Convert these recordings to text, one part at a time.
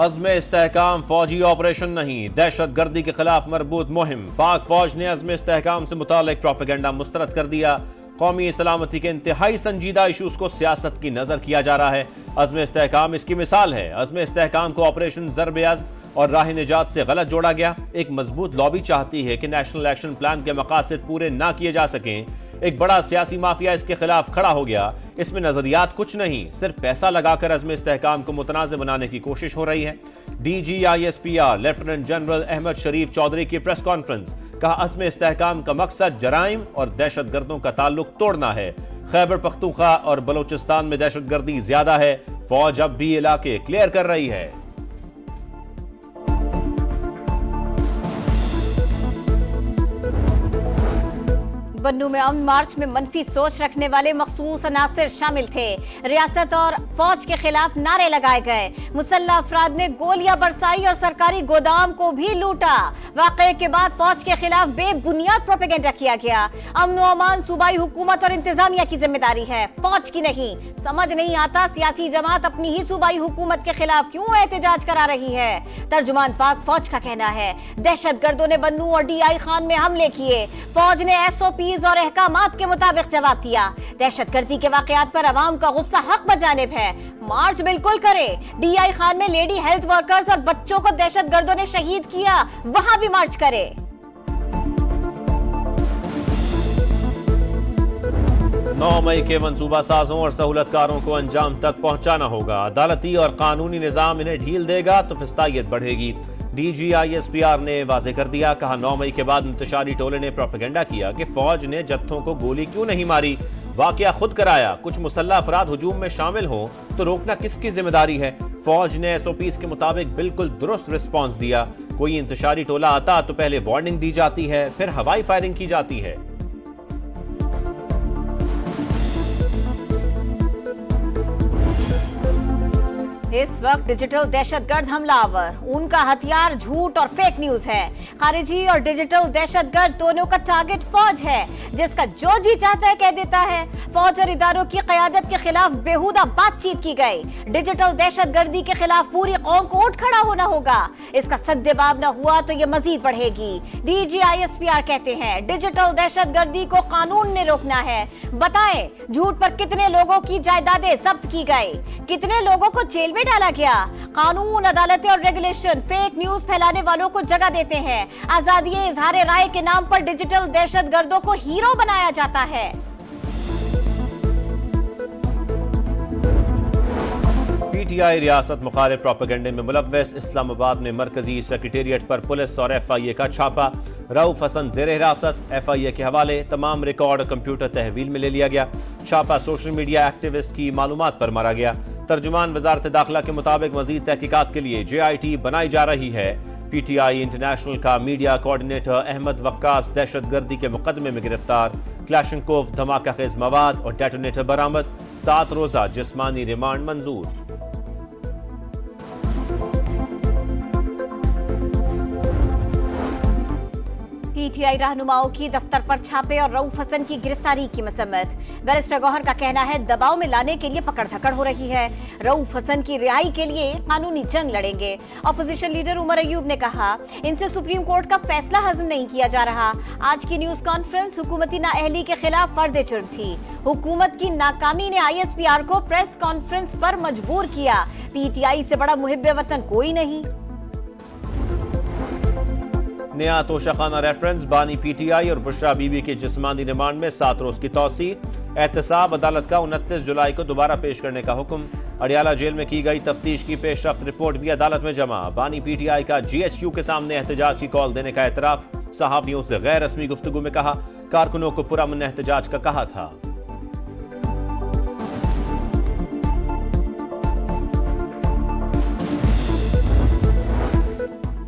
अज़्म इस्तेहकाम फौजी ऑपरेशन नहीं, दहशत गर्दी के खिलाफ मरबूत मुहिम। पाक फौज ने अज़्म इस्तेहकाम से मुतालिक प्रोपेगेंडा मुस्तरद कर दिया। कौमी सलामती के इंतहाई संजीदा इशूज को सियासत की नजर किया जा रहा है। अज़्म इस्तेहकाम इसकी मिसाल है। अज़्म इस्तेहकाम को ऑपरेशन ज़र्ब-ए-अज़्म और राह निजात से गलत जोड़ा गया। एक मजबूत लॉबी चाहती है कि नेशनल एक्शन प्लान के मकासद पूरे ना किए जा सकें। एक बड़ा सियासी माफिया इसके खिलाफ खड़ा हो गया। इसमें नजरियात कुछ नहीं, सिर्फ पैसा लगाकर अज़्म इस्तेहकाम को मुतनाज़ बनाने की कोशिश हो रही है। DGISPR लेफ्टिनेंट जनरल अहमद शरीफ चौधरी की प्रेस कॉन्फ्रेंस, कहा अज़्म इस्तेहकाम का मकसद जराइम और दहशत गर्दों का ताल्लुक तोड़ना है। खैबर पख्तूनख्वा और बलोचिस्तान में दहशत गर्दी ज्यादा है। फौज अब भी इलाके क्लियर कर रही है। बन्नू में अमन मार्च में मनफी सोच रखने वाले मखसूस अनासिर शामिल थे। रियासत और फौज के खिलाफ नारे लगाए गए। मुसल्लह अफराद ने गोलियां बरसाई और सरकारी गोदाम को भी लूटा। वाकये के बाद फौज के खिलाफ बेबुनियाद प्रोपेगेंडा किया गया। अमन व अमान सूबाई हुकूमत और इंतजामिया की जिम्मेदारी है, फौज की नहीं। समझ नहीं आता सियासी जमात अपनी ही सूबाई हुकूमत के खिलाफ क्यों एहतजाज करा रही है। तर्जुमान पाक फौज का कहना है दहशत गर्दों ने बन्नू और DI खान में हमले किए। फौज ने SOP और अहकामात के मुताबिक जवाब दिया। दहशतगर्दी के वाकयात पर अवाम का गुस्सा हक बजानिब है। मार्च बिल्कुल करे। DI खान में लेडी हेल्थ वर्कर्स और बच्चों को दहशतगर्दों ने शहीद किया, वहां भी मार्च करे। 9 मई के मंसूबा साजों और सहूलतकारों को अंजाम तक पहुंचाना होगा। अदालती और कानूनी निजाम इन्हें ढील देगा तो फिस्तायत बढ़ेगी। DGISPR ने वाजे कर दिया। कहा 9 मई के बाद इंतशारी टोले ने प्रोपेगेंडा किया कि फौज ने जत्थों को गोली क्यों नहीं मारी। वाकया खुद कराया। कुछ मुसल्लह अफराद हुजूम में शामिल हों तो रोकना किसकी जिम्मेदारी है। फौज ने SOPs के मुताबिक बिल्कुल दुरुस्त रिस्पॉन्स दिया। कोई इंतशारी टोला आता तो पहले वार्निंग दी जाती है, फिर हवाई फायरिंग की जाती है। इस वक्त डिजिटल दहशतगर्द हमलावर, उनका हथियार झूठ और फेक न्यूज है। खारिजी और डिजिटल दहशतगर्द दोनों का टारगेट फौज है, जिसका जो जी चाहता है कह देता है। फौज और इदारों की क़यादत के खिलाफ बेहुदा बातचीत की गई। डिजिटल दहशतगर्दी के खिलाफ पूरी कौम को उठ खड़ा होना होगा। इसका सद्देबाब न हुआ तो ये मजीद बढ़ेगी। DGISPR कहते हैं डिजिटल दहशतगर्दी को कानून ने रोकना है। बताएं झूठ पर कितने लोगों की जायदादें जब्त की गई, कितने लोगों को जेल में डाला गया। कानून, अदालतें और रेगुलेशन फेक न्यूज फैलाने वालों को जगह देते हैं। आजादी इजहार राय के नाम पर डिजिटल दहशतगर्दों को हीरो बनाया जाता है। PTI रियासत मुखालिफ प्रोपेगेंडे में मुलव्वस। इस्लामाबाद में मरकजी सेक्रेटेरिएट पर पुलिस और FIA का छापा। रऊफ हसन ज़ेरे हिरासत। FIA के हवाले तमाम रिकॉर्ड कंप्यूटर तहवील में ले लिया गया। छापा सोशल मीडिया एक्टिविस्ट की मालूमात पर मारा गया। तर्जुमान वजारत दाखिला के मुताबिक मजीद तहकीकात के लिए JIT बनाई जा रही है। PTI इंटरनेशनल का मीडिया कोऑर्डिनेटर अहमद वक्कास दहशतगर्दी के मुकदमे में गिरफ्तार। क्लैशनकोव धमाका खेज मवाद और डेटोनेटर बरामद। 7 रोजा जिस्मानी रिमांड मंजूर। PTI रहनुमाओं की दफ्तर पर छापे और रऊफ हसन की गिरफ्तारी की मसम्मत। बैरिस्टर गौहर का कहना है दबाव में लाने के लिए पकड़ धकड़ हो रही है। रऊफ हसन की रिहाई के लिए कानूनी जंग लड़ेंगे। अपोजिशन लीडर उमर अयूब ने कहा इनसे सुप्रीम कोर्ट का फैसला हजम नहीं किया जा रहा। आज की न्यूज कॉन्फ्रेंस हुकूमती नाअहली के खिलाफ फर्द जुर्म थी। हुकूमत की नाकामी ने ISPR को प्रेस कॉन्फ्रेंस पर मजबूर किया। PTI से बड़ा मुहिब्बे वतन कोई नहीं। नया तोशाखाना रेफरेंस। बानी PTI और बुशरा बीबी के जिस्मानी रिमांड में 7 रोज की तौसी। एहतसाब अदालत का 29 जुलाई को दोबारा पेश करने का हुक्म। अडियाला जेल में की गई तफ्तीश की पेशरफ्त रिपोर्ट भी अदालत में जमा। बानी PTI का GHQ के सामने एहतजाज की कॉल देने का एतराफ। सहाफियों से गैर रस्मी गुफ्तगू में कहा कारकुनों को पुरअमन एहतजाज का कहा था।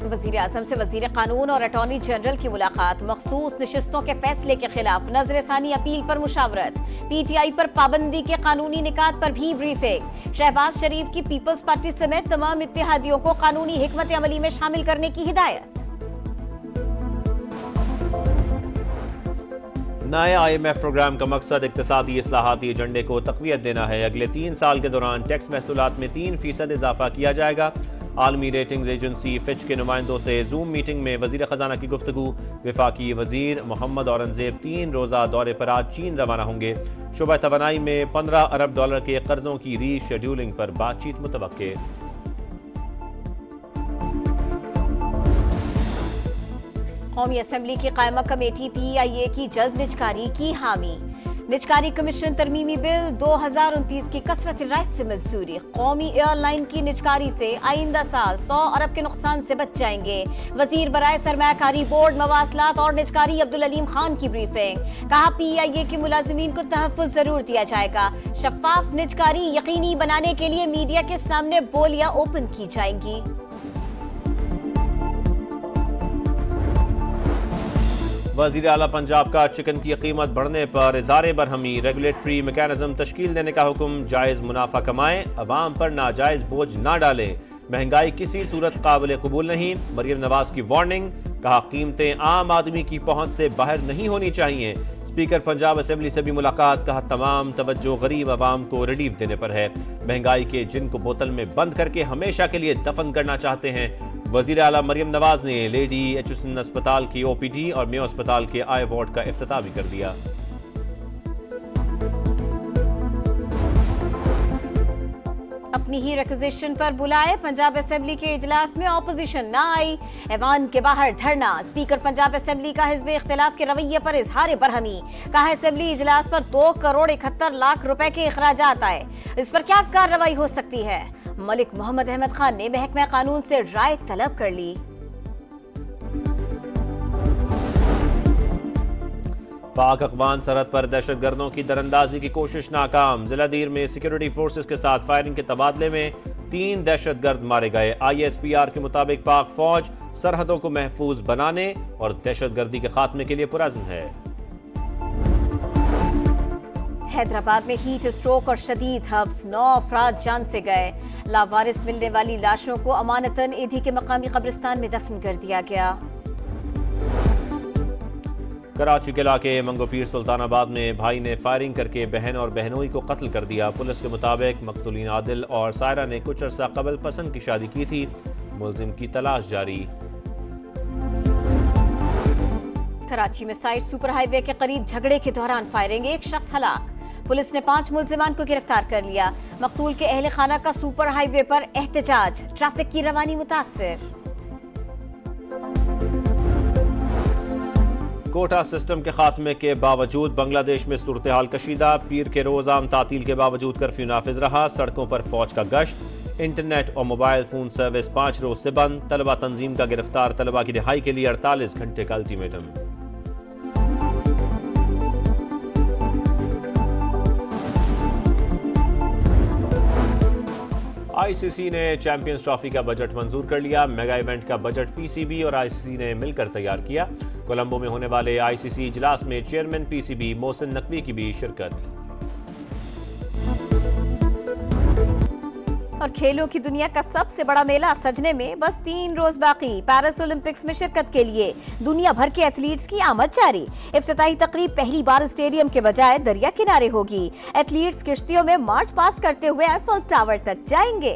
वज़ीर आज़म से वज़ीर कानून और अटॉर्नी जनरल की मुलाकात। मखसूस नशिस्तों के फैसले के खिलाफ नजरसानी अपील पर मुशावरत। PTI पर पाबंदी के कानूनी निकात पर भी ब्रीफिंग। शहबाज शरीफ की पीपल्स पार्टी समेत तमाम इत्तेहादियों को कानूनी हिकमत अमली में शामिल करने की हिदायत। नए IMF प्रोग्राम का मकसद इक्तिसादी इस्लाहाती एजेंडे को तक़वियत देना है। अगले 3 साल के दौरान टैक्स महसूलात में 3% इजाफा किया जाएगा। आलमी रेटिंग्स एजेंसी फिच के नुमाइंदों से जूम मीटिंग में वजीर खजाना की गुफ्तगू। विफाकी वजीर मोहम्मद औरंगजेब 3 रोज़ा दौरे पर आज चीन रवाना होंगे। शुबा तवानाई में $15 अरब के कर्जों की रीशेड्यूलिंग पर बातचीत मुतवक्के। कौमी असम्बली की कायमा कमेटी PIA की जल्द निजकारी की हामी। निजकारी कमीशन तरमीमी बिल 2029 की कसरत राय से मंजूरी। कौमी एयरलाइन की निजकारी से आइंदा साल 100 अरब के नुकसान से बच जाएंगे। वजीर बराए सरमायाकारी बोर्ड मवासलात और निजकारी अब्दुल अलीम खान की ब्रीफिंग। कहा PIA के मुलाजिमीन को तहफ़्फ़ुज़ जरूर दिया जाएगा। शफाफ निजकारी यकीनी बनाने के लिए मीडिया के सामने बोलियां ओपन की जाएंगी। वज़ीर आला पंजाब का चिकन की कीमत बढ़ने पर इज़ारे बरहमी। रेगुलेटरी मैकेनिज्म तश्कील देने का हुक्म। जायज़ मुनाफा कमाएं, अवाम पर नाजायज़ बोझ ना डालें। महंगाई किसी सूरत काबिल कबूल नहीं। मरियम नवाज की वार्निंग। कहा कीमतें आम आदमी की पहुंच से बाहर नहीं होनी चाहिए। स्पीकर पंजाब असेंबली से भी मुलाकात। कहा तमाम तवज्जो गरीब आवाम को रिलीफ देने पर है। महंगाई के जिन को बोतल में बंद करके हमेशा के लिए दफन करना चाहते हैं। वज़ीर आला मरियम नवाज ने लेडी एचएसएन अस्पताल की OPD और मेयो अस्पताल के आई वार्ड का इफ्तिताह भी कर दिया। अपनी ही रिक्वेजिशन पर बुलाए पंजाब असेंबली के इजलास में ऑपोजिशन ना आई। ऐवान के बाहर धरना। स्पीकर पंजाब असेंबली का हिज़्ब इख्तिलाफ के रवैये पर इजहार बरहमी। कहा असेंबली इजलास पर 2 करोड़ 71 लाख रुपए के अखराजात आए। इस पर क्या कार्रवाई हो सकती है? मलिक मोहम्मद अहमद खान ने महकमा कानून से राय तलब कर ली। पाक अफगान सरहद पर दहशतगर्दों की दरअंदाजी की कोशिश नाकाम। जिला दीर में सिक्योरिटी फोर्सेस के साथ फायरिंग के तबादले में 3 दहशतगर्द मारे गए। ISPR के मुताबिक पाक फौज सरहदों को महफूज बनाने और दहशतगर्दी के खात्मे के लिए पुरअज़्म है। हैदराबाद में हीट स्ट्रोक और शदीद हब्स, 9 अफराद जान से गए। लावारिस मिलने वाली लाशों को अमानतन ईदी के मकामी कब्रिस्तान में दफन कर दिया गया। कराची के इलाके मंगोपीर सुल्तानाबाद में भाई ने फायरिंग करके बहन और बहनोई को कत्ल कर दिया। पुलिस के मुताबिक मकतूलीन आदिल और सायरा ने कुछ अरसा कबल पसंद की शादी की थी। मुलजिम की तलाश जारी। कराची में साइड सुपर हाईवे के करीब झगड़े के दौरान फायरिंग, 1 शख्स हलाक। पुलिस ने 5 मुलजिमान को गिरफ्तार कर लिया। मकतूल के अहले खाना का सुपर हाईवे पर एहतजाज। ट्रैफिक की रवानी मुतासिर। कोटा सिस्टम के खात्मे के बावजूद बांग्लादेश में सूरत हाल कशीदा। पीर के रोज आम तातील के बावजूद कर्फ्यू नाफिज रहा। सड़कों पर फौज का गश्त। इंटरनेट और मोबाइल फोन सर्विस 5 रोज से बंद। तलबा तंजीम का गिरफ्तार तलबा की रिहाई के लिए 48 घंटे का अल्टीमेटम। ICC ने चैंपियंस ट्रॉफी का बजट मंजूर कर लिया। मेगा इवेंट का बजट PCB और ICC ने मिलकर तैयार किया। कोलंबो में होने वाले ICC इजलास में चेयरमैन PCB मोहसिन नकवी की भी शिरकत। और खेलों की दुनिया का सबसे बड़ा मेला सजने में बस 3 रोज बाकी। पेरिस ओलंपिक्स में शिरकत के लिए दुनिया भर के एथलीट्स की आमद जारी। इफ्तिताही तकरीब पहली बार स्टेडियम के बजाय दरिया किनारे होगी। एथलीट्स किश्तियों में मार्च पास्ट करते हुए एफिल टावर तक जाएंगे।